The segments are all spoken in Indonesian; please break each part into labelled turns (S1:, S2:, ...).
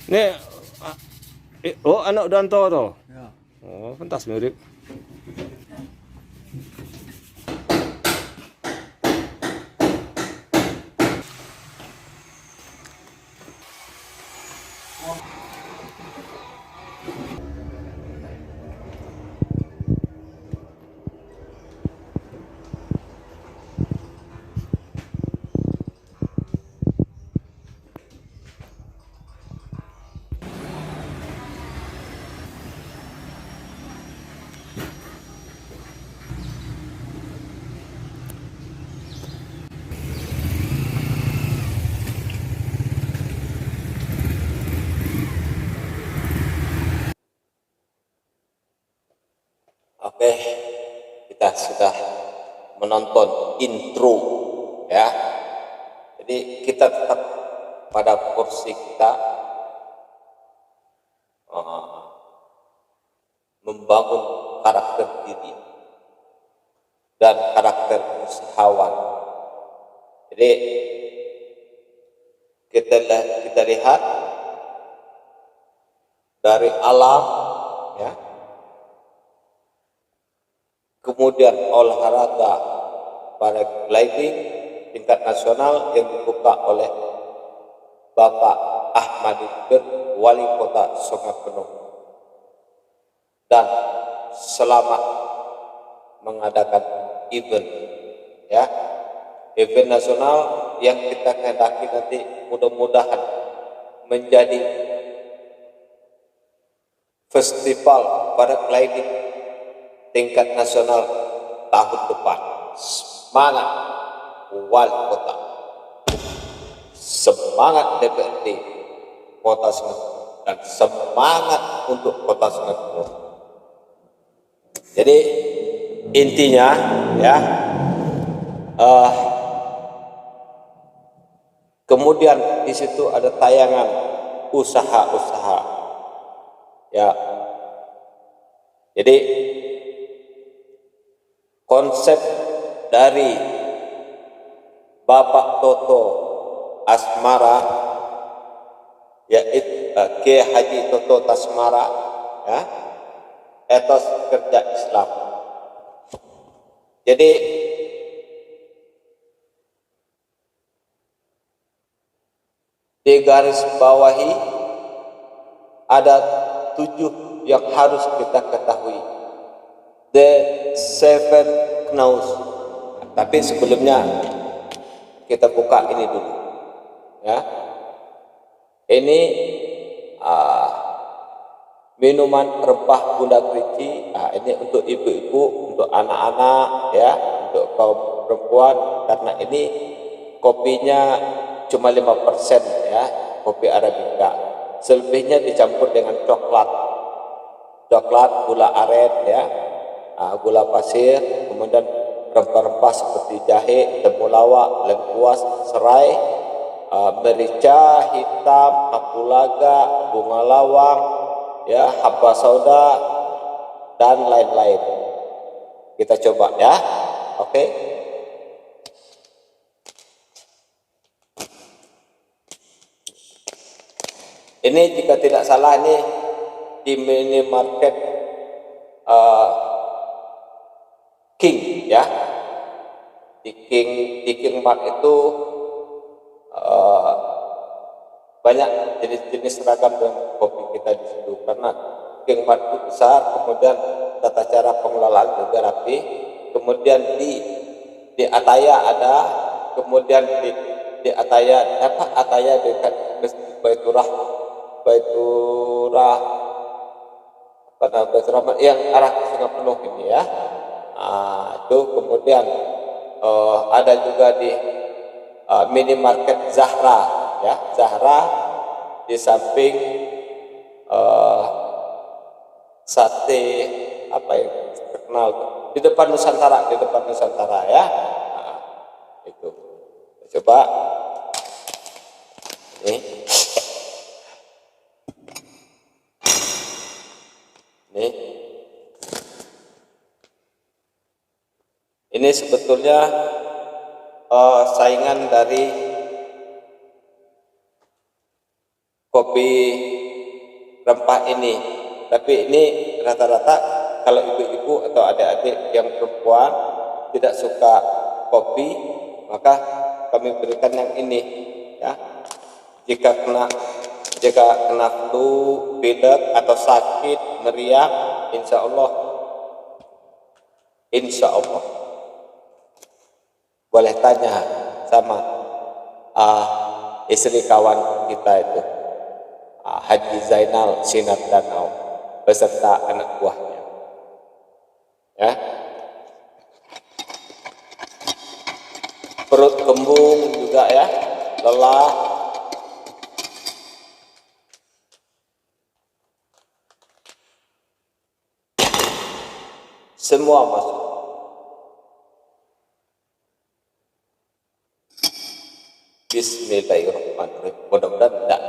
S1: Ini oh anak Danto toh.
S2: Ya.
S1: Oh, pentas mirip.
S3: Oke, kita sudah menonton intro ya. Jadi kita tetap pada porsi kita membangun karakter diri dan karakter usahawan. Jadi kita lihat dari alam ya. Kemudian olahraga paragliding tingkat nasional yang dibuka oleh Bapak Ahmad Iqbal, Wali Kota Sungai Penuh, dan selamat mengadakan event ya, event nasional yang kita kehendaki nanti mudah-mudahan menjadi festival paragliding tingkat nasional tahun depan. Semangat Wali Kota, semangat DPRD Kota Sungai Penuh, dan semangat untuk Kota Sungai Penuh. Jadi intinya ya, kemudian di situ ada tayangan usaha-usaha ya. Jadi konsep dari Bapak Toto Asmara yaitu Kiai Haji Toto Tasmara ya, etos kerja Islam. Jadi di garis bawahi ada 7 yang harus kita ketahui. The 7 knaus. Tapi sebelumnya kita buka ini dulu ya. Ini minuman rempah Bunda Kerinci. Ini untuk ibu-ibu, untuk anak-anak ya, untuk kaum perempuan, karena ini kopinya cuma 5% ya, kopi Arabica. Selebihnya dicampur dengan coklat, gula aren ya, gula pasir, kemudian rempah-rempah seperti jahe, temulawak, lengkuas, serai, merica hitam, kapulaga, bunga lawang, ya, habba sauda, dan lain-lain. Kita coba ya, oke? Ini jika tidak salah ini di minimarket King ya. Di King Mart itu banyak jenis-jenis seragam dengan kopi kita di situ, karena King Mart itu besar, kemudian tata cara pengelolaan juga rapi. Kemudian di Ataya ada, kemudian di Ataya Ataya dekat Baiturah yang arah ke Sungai Penuh ini ya. Itu kemudian ada juga di minimarket Zahra ya. Zahra di samping sate apa yang terkenal di depan Nusantara ya. Itu coba ini sebetulnya saingan dari kopi rempah ini, tapi ini rata-rata kalau ibu-ibu atau adik-adik yang perempuan tidak suka kopi, maka kami berikan yang ini ya. Jika kena flu, pilek atau sakit, meriang, insya Allah boleh tanya sama istri kawan kita itu, Haji Zainal Sinar Danau beserta anak buahnya ya. Perut kembung juga ya, lelah, semua masuk. Bismillahirrahmanirrahim. Mudah-mudahan tidak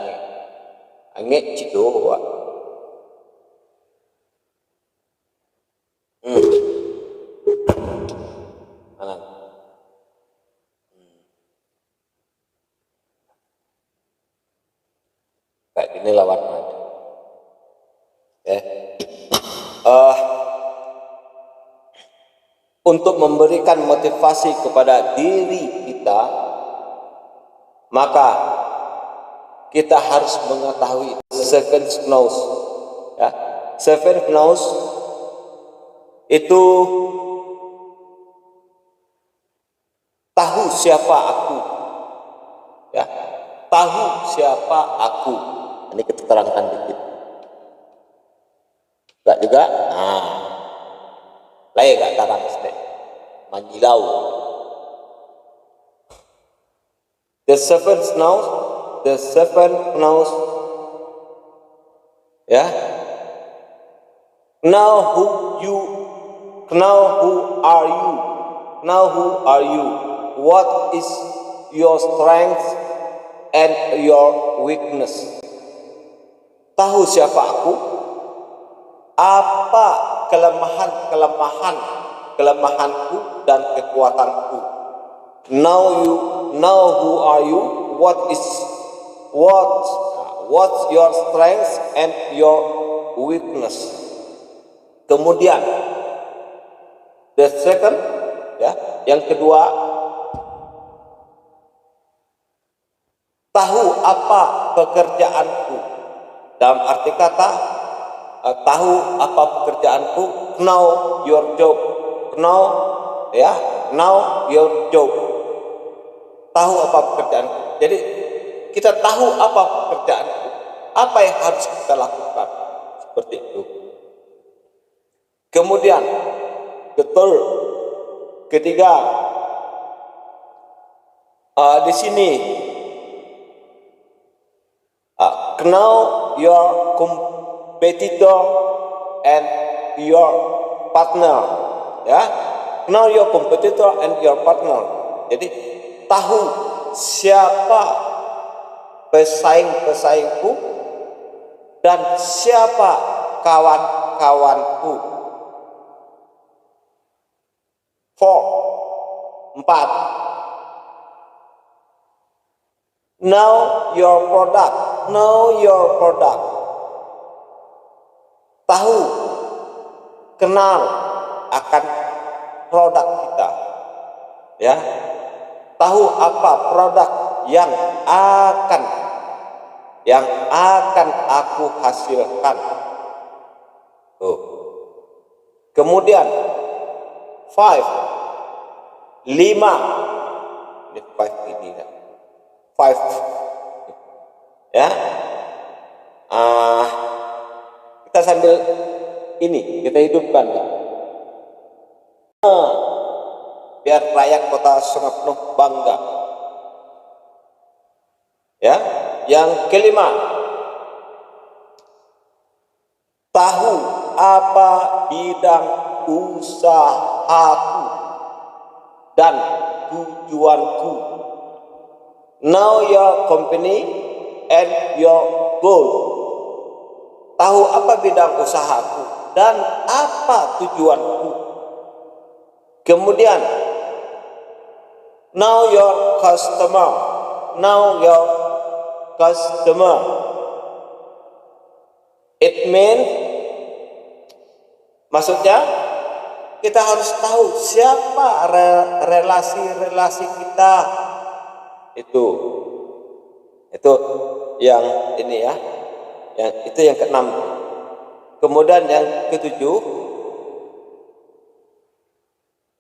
S3: angin cidoa. Kayak gini lawan ya. Untuk memberikan motivasi kepada diri kita, maka kita harus mengetahui seven knows ya. Seven knows itu tahu siapa aku ya, tahu siapa aku. Ini kita terangkan dikit enggak juga lain enggak tarang sih manjilau. The seven knows ya. Now who are you? What is your strength and your weakness? Tahu siapa aku? Apa kelemahanku dan kekuatanku? Now who are you? What's your strength and your weakness? Kemudian the second ya, yang kedua, tahu apa pekerjaanku. Dalam arti kata tahu apa pekerjaanku, know your job. Know your job. Tahu apa pekerjaanku. Jadi kita tahu apa pekerjaanku, apa yang harus kita lakukan, seperti itu. Kemudian ketiga, di sini know your competitor and your partner ya. Know your competitor and your partner. Jadi tahu siapa pesaing-pesaingku dan siapa kawan-kawanku. 4. Know your product. tahu, kenal akan produk kita, ya, tahu apa produk yang akan aku hasilkan. Tuh. Kemudian 5 ini 5 ini ya. 5 ya. Kita sambil ini kita hidupkan. Biar rakyat Kota Sungai Penuh bangga. Ya, yang kelima, tahu apa bidang usahaku dan tujuanku. Know your company and your goal. Tahu apa bidang usahaku dan apa tujuanku. Kemudian, know your customer. Know your customer. It means, maksudnya kita harus tahu siapa relasi-relasi kita. Itu yang ini ya. Yang itu yang keenam. Kemudian yang ketujuh,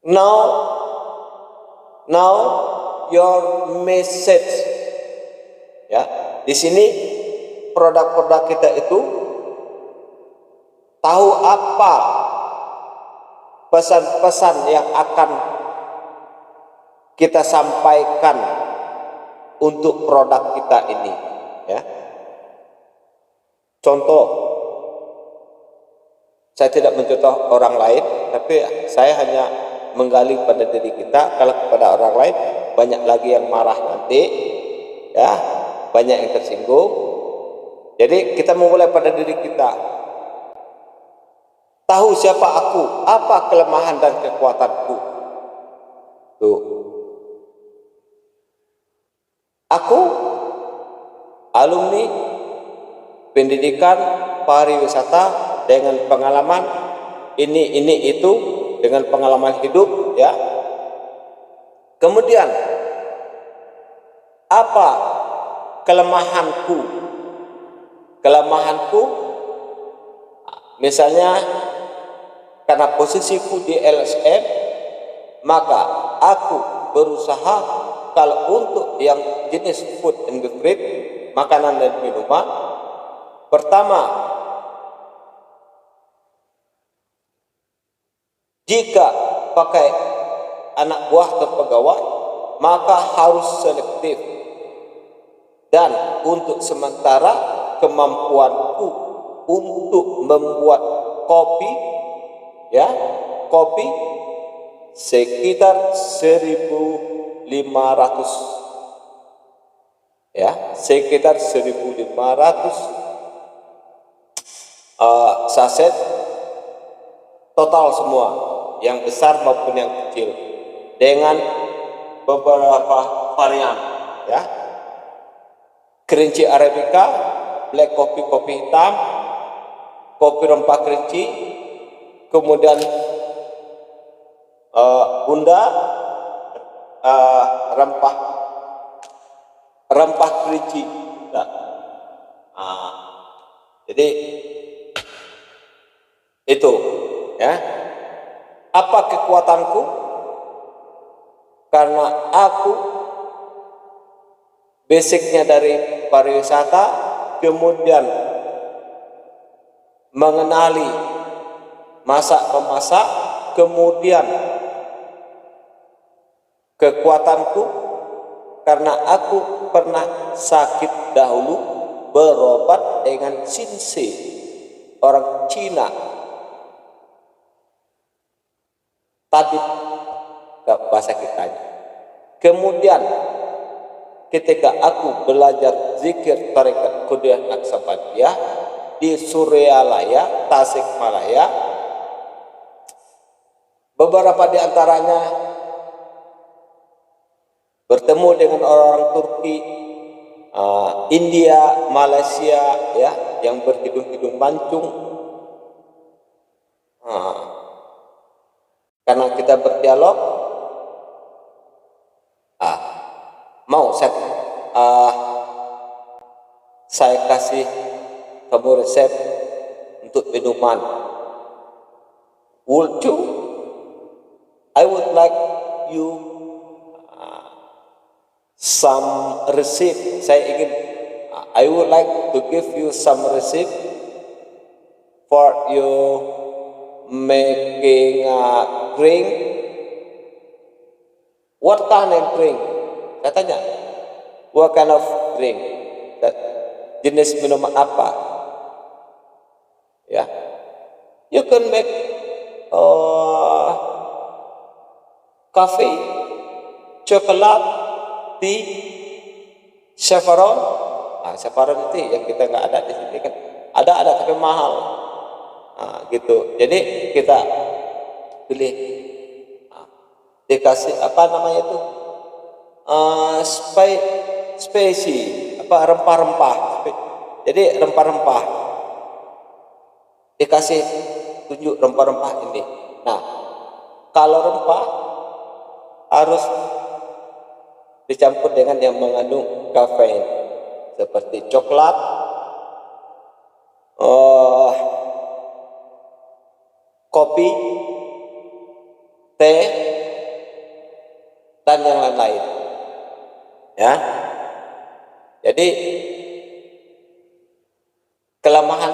S3: know your message. Ya, di sini produk-produk kita itu tahu apa pesan-pesan yang akan kita sampaikan untuk produk kita ini, ya. Contoh, saya tidak mencontoh orang lain, tapi saya hanya menggali pada diri kita. Kalau kepada orang lain banyak lagi yang marah nanti, ya, banyak yang tersinggung. Jadi kita memulai pada diri kita. Tahu siapa aku, apa kelemahan dan kekuatanku. Tuh. Aku alumni pendidikan pariwisata dengan pengalaman ini itu, dengan pengalaman hidup, ya. Kemudian apa kelemahanku? Kelemahanku misalnya karena posisiku di LSM, maka aku berusaha kalau untuk yang jenis food and beverage, makanan dan minuman, pertama, jika pakai anak buah atau pegawai, maka harus selektif. Dan untuk sementara kemampuanku untuk membuat kopi, ya, kopi sekitar 1.500, ya, sekitar 1.500 saset total semua, yang besar maupun yang kecil, dengan beberapa varian, ya, kerinci arabica, black coffee, kopi hitam, kopi rempah kerinci, kemudian bunda, rempah kerinci. Jadi itu, ya. Apa kekuatanku? Karena aku basicnya dari pariwisata, kemudian mengenali masak-memasak, kemudian kekuatanku karena aku pernah sakit dahulu, berobat dengan Shinsei, orang Cina, tabib bahasa kitanya. Kemudian ketika aku belajar zikir tarekat Qudiyah Aksabaniyah di Suryalaya, Tasikmalaya, beberapa di antaranya bertemu dengan orang Turki, India, Malaysia, ya, yang berhidung-hidung mancung, berdialog? Mau saya kasih kamu resep untuk minuman. Would you? I would like you some receipt. I would like to give you some receipt for you making a drink. What kind of drink? Katanya, what kind of drink? Jenis minuman apa? Ya, you can make coffee, coklat, tea, saffron. Saffron itu yang kita nggak ada di sini kan. Ada tapi mahal. Gitu. Jadi kita pilih. Dikasih apa namanya itu? Spesi, rempah-rempah. Jadi rempah-rempah. Dikasih tunjuk rempah-rempah ini. Nah, kalau rempah harus dicampur dengan yang mengandung kafein seperti coklat, kopi, teh, dan yang lain-lain. Ya. Jadi kelemahan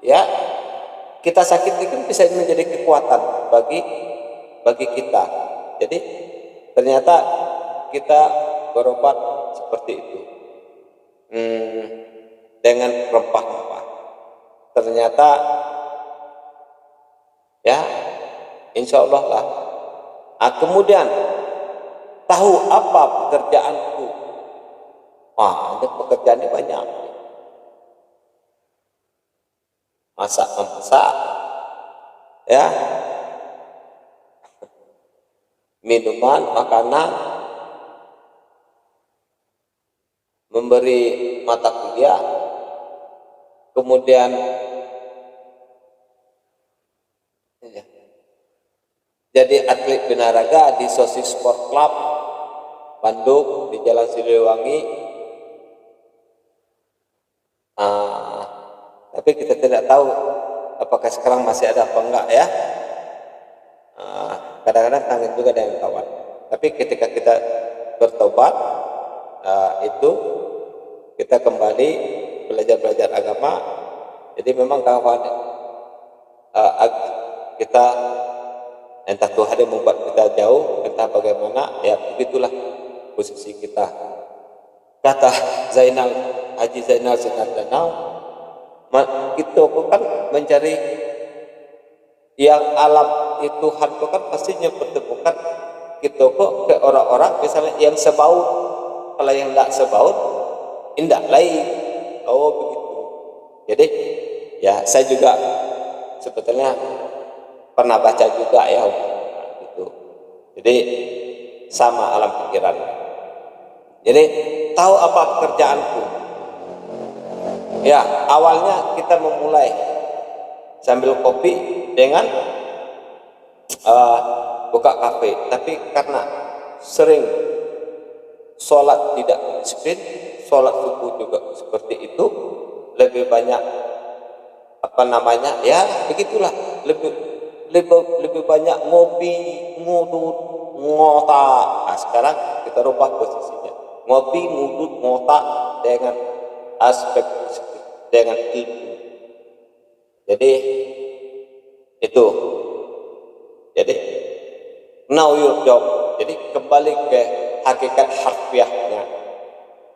S3: ya, kita sakit itu bisa menjadi kekuatan bagi kita. Jadi ternyata kita berobat seperti itu dengan rempah-rempah. Ternyata ya, insya Allah lah. Kemudian tahu apa pekerjaanku? Ini pekerjaannya banyak. Masak, ya, minuman, makanan, memberi mata kuliah, kemudian jadi atlet binaraga di Sosis Sport Club Bandung di Jalan Siliwangi. Tapi kita tidak tahu apakah sekarang masih ada apa enggak ya. Kadang-kadang kangen juga dengan kawan. Tapi ketika kita bertobat, itu kita kembali belajar agama. Jadi memang kawan kita entah Tuhan yang membuat kita jauh, entah bagaimana, ya begitulah posisi kita. Kata Haji Zainal Danau, kita kan mencari yang alam itu Tuhan itu kan pastinya pertemukan kita kok ke orang-orang misalnya yang sebaut, kalau yang tidak sebaut indah lain. Begitu. Jadi ya saya juga sebetulnya pernah baca juga ya gitu. Jadi sama alam pikiran. Jadi tahu apa pekerjaanku. Ya, awalnya kita memulai sambil kopi dengan buka kafe, tapi karena sering sholat tidak disiplin, sholat subuh juga seperti itu, lebih banyak ya begitulah, lebih banyak ngopi, ngudut, ngotak. Sekarang kita rubah posisinya, ngopi, ngudut, ngotak dengan aspek positif, dengan ilmu. Jadi itu. Jadi know your job. Jadi kembali ke hakikat harfiahnya.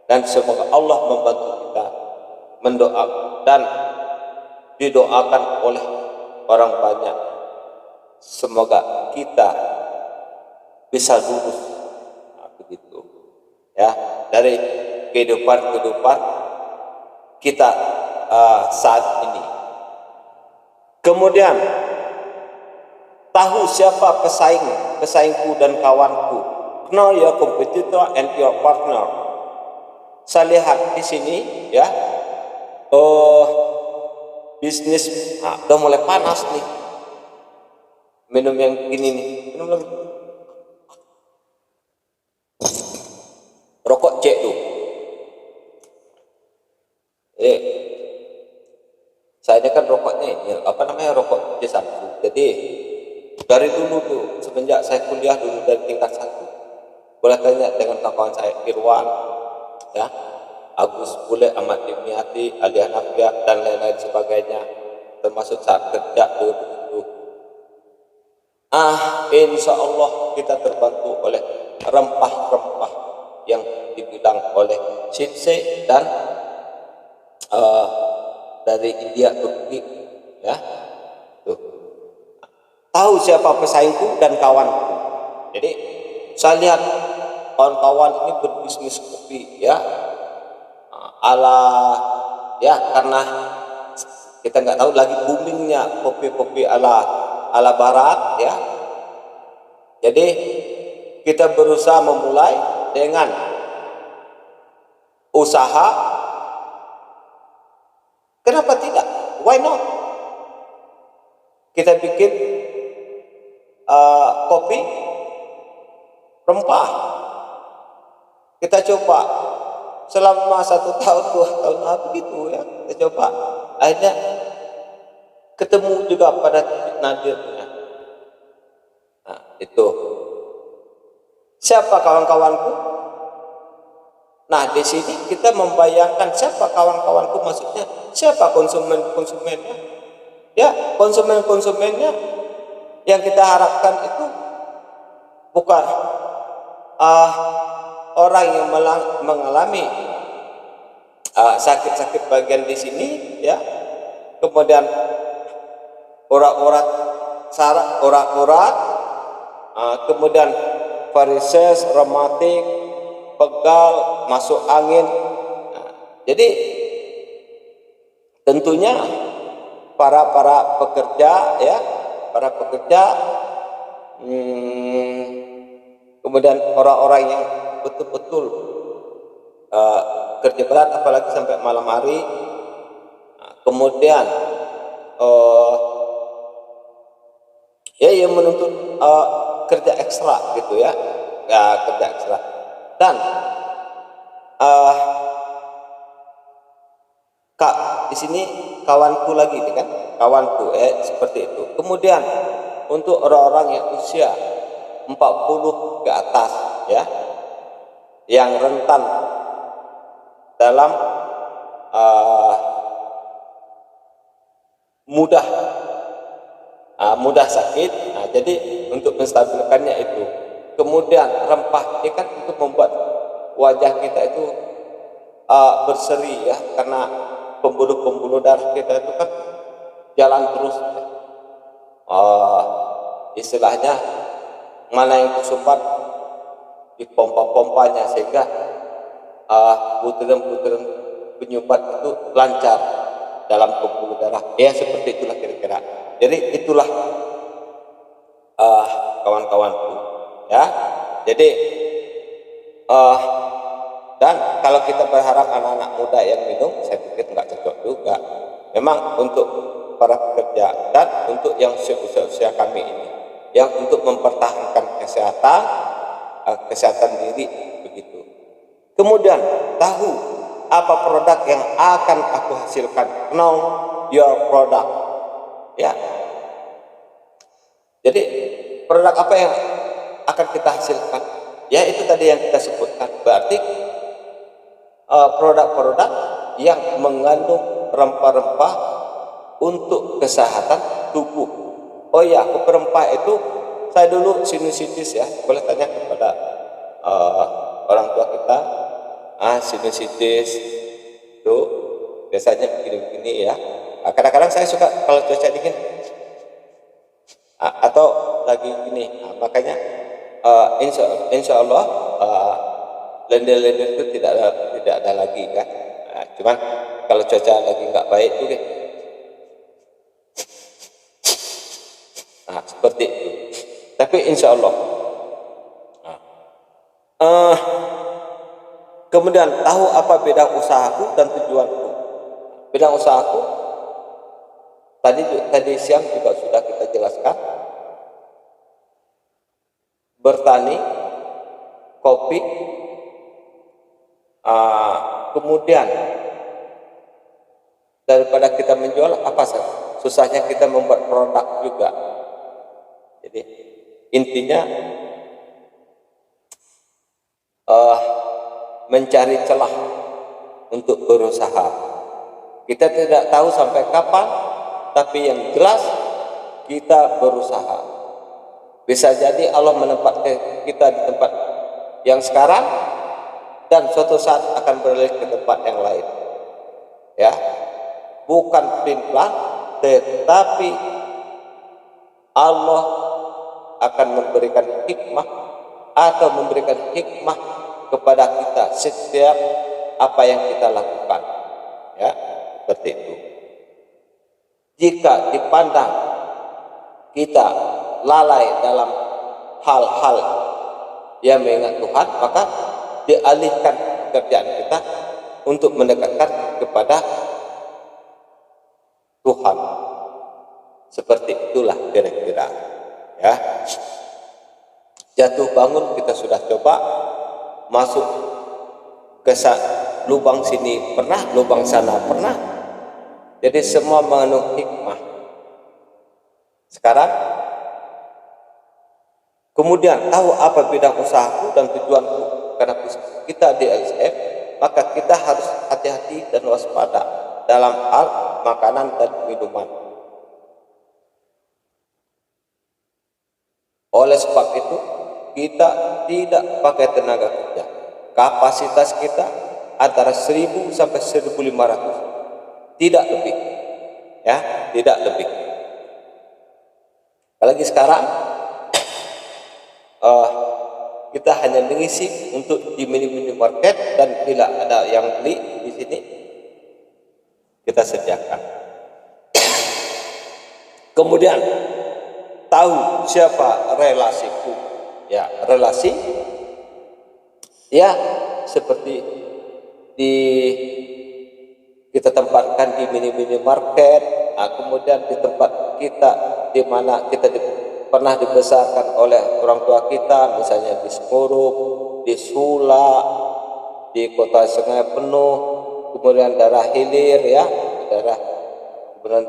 S3: Dan semoga Allah membantu kita mendoakan dan didoakan oleh orang banyak. Semoga kita bisa lulus. Begitu. Ya, dari kehidupan kita saat ini. Kemudian tahu siapa pesaingku dan kawanku. Know your competitor and your partner. Saya lihat di sini ya, bisnis udah mulai panas nih. Minum yang ini nih, minum lagi. Rokok cek tuh. Saya ini kan rokoknya ini, apa namanya, rokok C1. Jadi dari dulu tuh, semenjak saya kuliah dulu dari tingkat 1, boleh tanya dengan kawan saya Irwan, ya, Agus Bule, Ahmad Dimyati, Ali Hanafiah, dan lain-lain sebagainya, termasuk saat kerja dulu begitu. Insya Allah kita terbantu oleh rempah-rempah yang dibilang oleh Shinse dan dari India, Turki, ya. Tuh. Tahu siapa pesaingku dan kawanku. Jadi saya lihat kawan-kawan ini berbisnis kopi, ya, ala, ya, karena kita nggak tahu lagi boomingnya kopi-kopi ala barat, ya. Jadi kita berusaha memulai dengan usaha. Kenapa tidak? Why not? Kita bikin kopi rempah. Kita coba selama 1 tahun 2 tahun begitu, ya. Kita coba. Akhirnya ketemu juga pada titik nadirnya. Nah, itu. Siapa kawan-kawanku? Nah, di sini kita membayangkan siapa kawan-kawanku, maksudnya siapa konsumennya. Ya, konsumennya yang kita harapkan itu bukan orang yang mengalami sakit-sakit bagian di sini, ya, kemudian urat-urat saraf, urat-urat, kemudian varises, rematik, pegal, masuk angin. Jadi tentunya para pekerja, ya, para pekerja, kemudian orang-orang yang betul-betul kerja berat, apalagi sampai malam hari, kemudian ya, yang menuntut kerja ekstra gitu, ya, kerja ekstra. Dan Kak, di sini kawanku lagi, kan, kawanku, seperti itu. Kemudian untuk orang-orang yang usia 40 ke atas, ya, yang rentan dalam mudah sakit. Nah, jadi untuk menstabilkannya itu. Kemudian rempah ini kan untuk membuat wajah kita itu berseri, ya, karena pembuluh-pembuluh darah kita itu kan jalan terus, ya. Istilahnya mana yang tersumbat dipompa-pompanya, sehingga butiran-butiran penyumbat itu lancar dalam pembuluh darah, ya, seperti itulah kira-kira. Jadi itulah kawan-kawanku, ya. Jadi dan kalau kita berharap anak-anak muda yang minum, saya pikir nggak cocok juga. Memang untuk para pekerja dan untuk yang usia kami ini, yang untuk mempertahankan kesehatan diri, begitu. Kemudian tahu apa produk yang akan aku hasilkan. Know your product, ya. Jadi produk apa yang akan kita hasilkan? Ya, itu tadi yang kita sebutkan. Berarti produk-produk yang mengandung rempah-rempah untuk kesehatan tubuh. Oh ya, kopi rempah itu saya dulu sinusitis, ya. Boleh tanya kepada orang tua kita. Sinusitis itu biasanya begini-begini, ya. Kadang-kadang saya suka kalau cuaca dingin atau lagi gini. Makanya insya Allah lender-lender itu tidak ada lagi, kan. Cuman kalau cuaca lagi nggak baik juga, seperti itu. Tapi insya Allah. Kemudian tahu apa bidang usahaku dan tujuanku. Bidang usahaku tadi siang juga sudah kita jelaskan. bertani kopi, kemudian daripada kita menjual, apa susahnya kita membuat produk juga. Jadi intinya mencari celah untuk berusaha. Kita tidak tahu sampai kapan, tapi yang jelas kita berusaha. Bisa jadi Allah menempatkan kita di tempat yang sekarang dan suatu saat akan beralih ke tempat yang lain. Ya, bukan pelin-pelan, tetapi Allah akan memberikan hikmah atau memberikan hikmah kepada kita setiap apa yang kita lakukan. Ya, seperti itu. Jika dipandang kita lalai dalam hal-hal yang mengingat Tuhan, maka dialihkan pekerjaan kita untuk mendekatkan kepada Tuhan. Seperti itulah kira-kira. Ya, jatuh bangun kita sudah coba, masuk ke lubang sini pernah, lubang sana pernah. Jadi semua mengandung hikmah. Sekarang kemudian tahu apa bidang usahaku dan tujuanku, karena kita di LSM, maka kita harus hati-hati dan waspada dalam hal makanan dan minuman. Oleh sebab itu kita tidak pakai tenaga kerja. Kapasitas kita antara 1000 sampai 1500, tidak lebih. Ya, tidak lebih. Apalagi sekarang kita hanya mengisi untuk di mini market, dan bila ada yang beli di sini kita sediakan. Kemudian tahu siapa relasiku. Ya, relasi ya seperti kita tempatkan di mini market, kemudian di tempat kita di mana kita pernah dibesarkan oleh orang tua kita, misalnya di Semurup, di Sula, di Kota Sungai Penuh, kemudian daerah hilir, ya, kemudian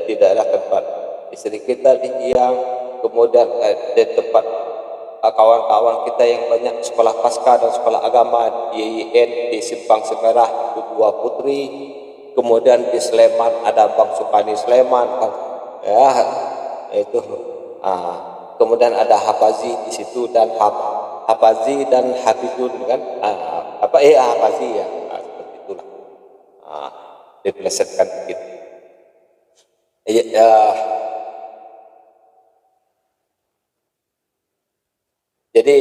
S3: di daerah tempat istri kita di Hiang, kemudian di tempat kawan-kawan kita yang banyak sekolah pasca dan sekolah agama di YIN, di Simpang Semerah, Dua Putri, kemudian di Sleman ada Bang Sukani Sleman, ya itu. Kemudian ada Hafazi di situ, dan Hafazi dan Hafizun, kan? Hafazi, ya, seperti itulah. Dipelesetkan begitu. Jadi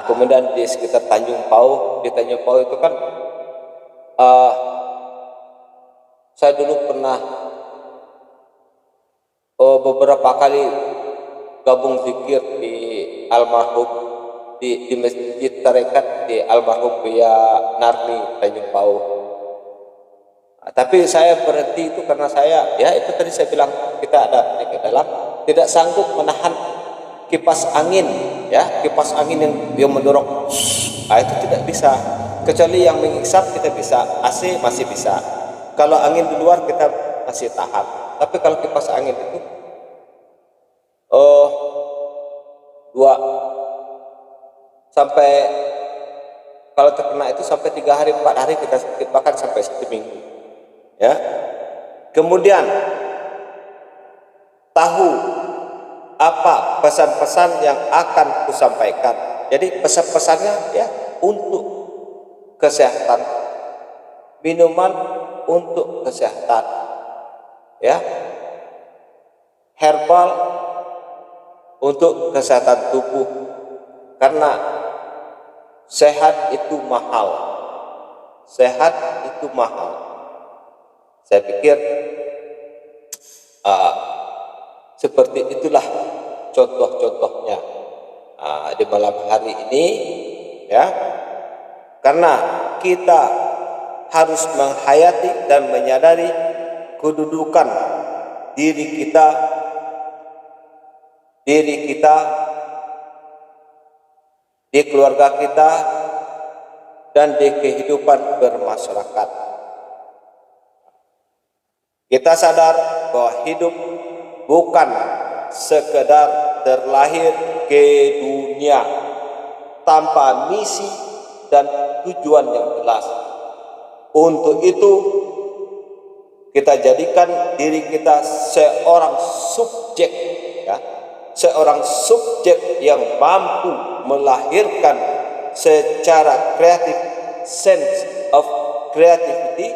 S3: kemudian di sekitar Tanjung Pau, di Tanjung Pau itu kan saya dulu pernah beberapa kali gabung zikir di almarhum di masjid tarekat di almarhum Buya Narmi Tanjung Pau. Tapi saya berhenti itu karena saya, ya itu tadi saya bilang, kita ada penyakit dalam, tidak sanggup menahan kipas angin, ya, kipas angin yang mendorong, itu tidak bisa. Kecuali yang mengisap kita bisa, AC masih bisa. Kalau angin di luar kita masih tahan. Tapi kalau kipas angin itu kalau terkena itu sampai 3 hari 4 hari, kita bahkan sampai 1 minggu, ya. Kemudian tahu apa pesan-pesan yang akan kusampaikan. Jadi pesan-pesannya, ya, untuk kesehatan, minuman untuk kesehatan, ya, herbal untuk kesehatan tubuh, karena sehat itu mahal. Sehat itu mahal. Saya pikir seperti itulah contoh-contohnya di malam hari ini, ya, karena kita harus menghayati dan menyadari kedudukan diri kita di keluarga kita, dan di kehidupan bermasyarakat. Kita sadar bahwa hidup bukan sekedar terlahir ke dunia tanpa misi dan tujuan yang jelas. Untuk itu kita jadikan diri kita seorang subjek, ya, seorang subjek yang mampu melahirkan secara kreatif, sense of creativity,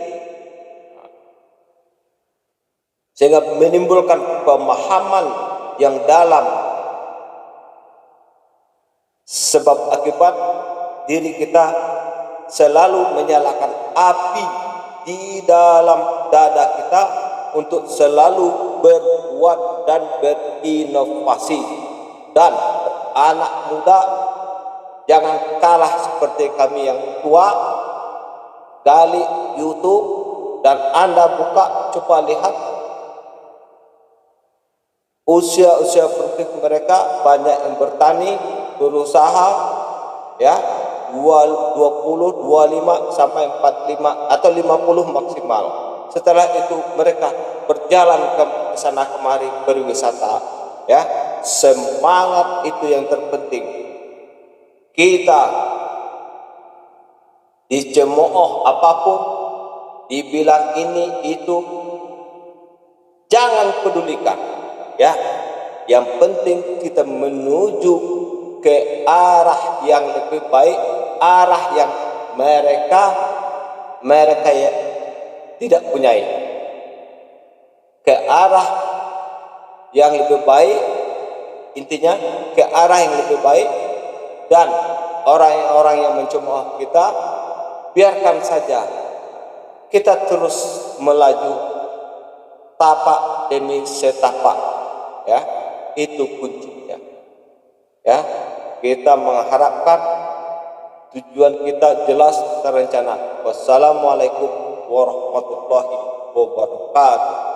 S3: sehingga menimbulkan pemahaman yang dalam sebab akibat diri kita selalu menyalakan api di dalam dada kita untuk selalu berbuat dan berinovasi. Dan anak muda, jangan kalah seperti kami yang tua, gali YouTube dan Anda buka, coba lihat usia-usia produktif mereka. Banyak yang bertani, berusaha, ya, 20, 25 sampai 45 atau 50 maksimal. Setelah itu mereka berjalan ke sana kemari berwisata, ya. Semangat itu yang terpenting. Kita dicemooh apapun, dibilang ini itu, jangan pedulikan, ya. Yang penting kita menuju ke arah yang lebih baik, arah yang mereka ya tidak punyai, ke arah yang lebih baik. Intinya ke arah yang lebih baik. Dan orang-orang yang mencemooh kita, biarkan saja, kita terus melaju tapak demi setapak, ya. Itu kuncinya, ya. Kita mengharapkan tujuan kita jelas terencana. Wassalamualaikum warahmatullahi wabarakatuh.